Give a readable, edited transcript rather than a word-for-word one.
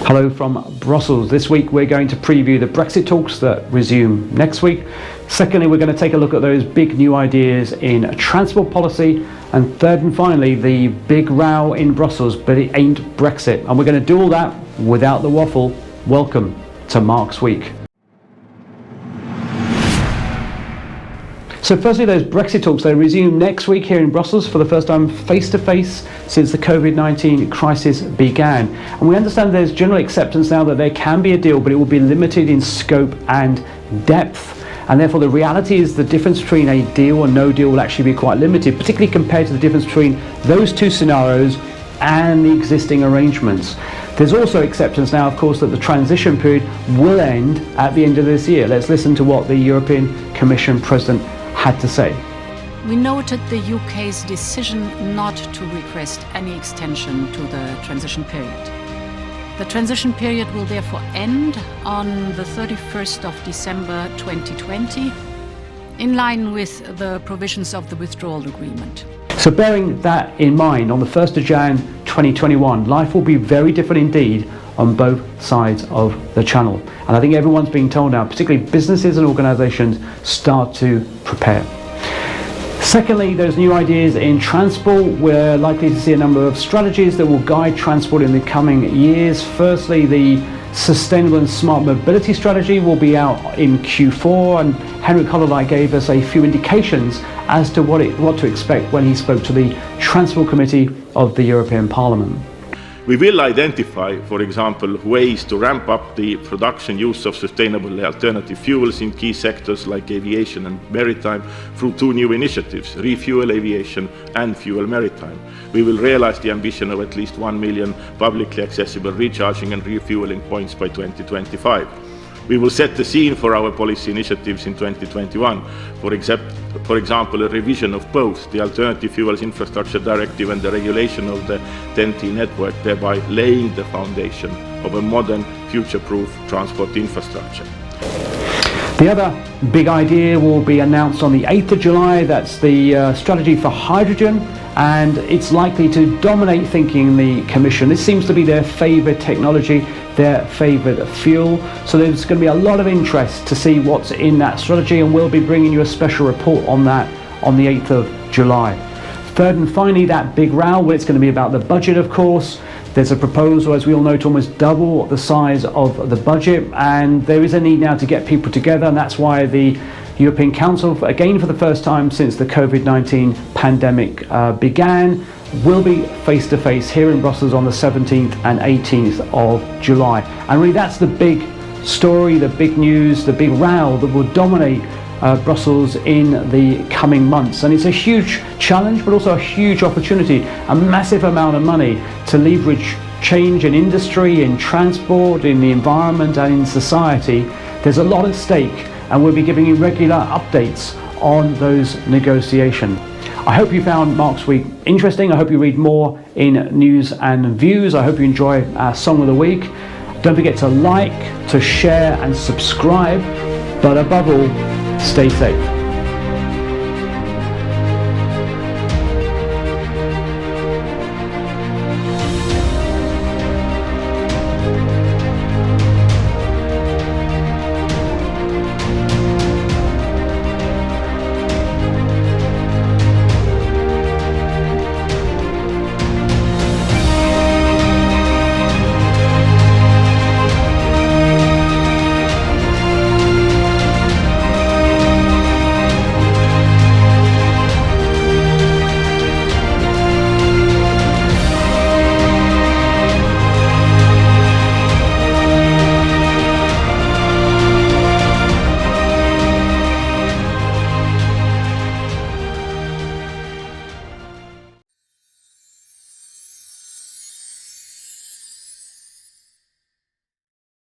Hello from Brussels. This week we're going to preview the Brexit talks that resume next week. Secondly, we're going to take a look at those big new ideas in transport policy. And third and finally, the big row in Brussels, but it ain't Brexit. And we're going to do all that without the waffle. Welcome to Mark's Week. So firstly, those Brexit talks, they resume next week here in Brussels for the first time face-to-face since the COVID-19 crisis began. And we understand there's general acceptance now that there can be a deal, but it will be limited in scope and depth. And therefore the reality is the difference between a deal or no deal will actually be quite limited, particularly compared to the difference between those two scenarios and the existing arrangements. There's also acceptance now, of course, that the transition period will end at the end of this year. Let's listen to what the European Commission President had to say. We noted the UK's decision not to request any extension to the transition period. The transition period will therefore end on the 31st of December 2020, in line with the provisions of the withdrawal agreement. So bearing that in mind, on the 1st of Jan 2021, life will be very different indeed on both sides of the channel. And I think everyone's being told now, particularly businesses and organisations, start to prepare. Secondly, those new ideas in transport. We're likely to see a number of strategies that will guide transport in the coming years. Firstly, the Sustainable and Smart Mobility Strategy will be out in Q4, and Henrik Hollerlei gave us a few indications as to what to expect when he spoke to the Transport Committee of the European Parliament. We will identify, for example, ways to ramp up the production use of sustainable alternative fuels in key sectors like aviation and maritime through two new initiatives, Refuel Aviation and Fuel Maritime. We will realize the ambition of at least 1 million publicly accessible recharging and refueling points by 2025. We will set the scene for our policy initiatives in 2021, for example, a revision of both the Alternative Fuels Infrastructure Directive and the regulation of the TEN-T network, thereby laying the foundation of a modern, future-proof transport infrastructure. The other big idea will be announced on the 8th of July. That's the strategy for hydrogen, and it's likely to dominate thinking in the Commission. This seems to be their favourite technology, their favourite fuel. So there's going to be a lot of interest to see what's in that strategy, and we'll be bringing you a special report on that on the 8th of July. Third and finally, that big row, well, it's going to be about the budget, of course. There's a proposal, as we all know, to almost double the size of the budget, and there is a need now to get people together, and that's why the European Council, again for the first time since the COVID-19 pandemic began, will be face-to-face here in Brussels on the 17th and 18th of July. And really that's the big story, the big news, the big row that will dominate Brussels in the coming months. And it's a huge challenge, but also a huge opportunity, a massive amount of money to leverage change in industry, in transport, in the environment and in society. There's a lot at stake, and we'll be giving you regular updates on those negotiations. I hope you found Mark's Week interesting. I hope you read more in News and Views. I hope you enjoy our Song of the Week. Don't forget to like, to share and subscribe, but above all, stay safe.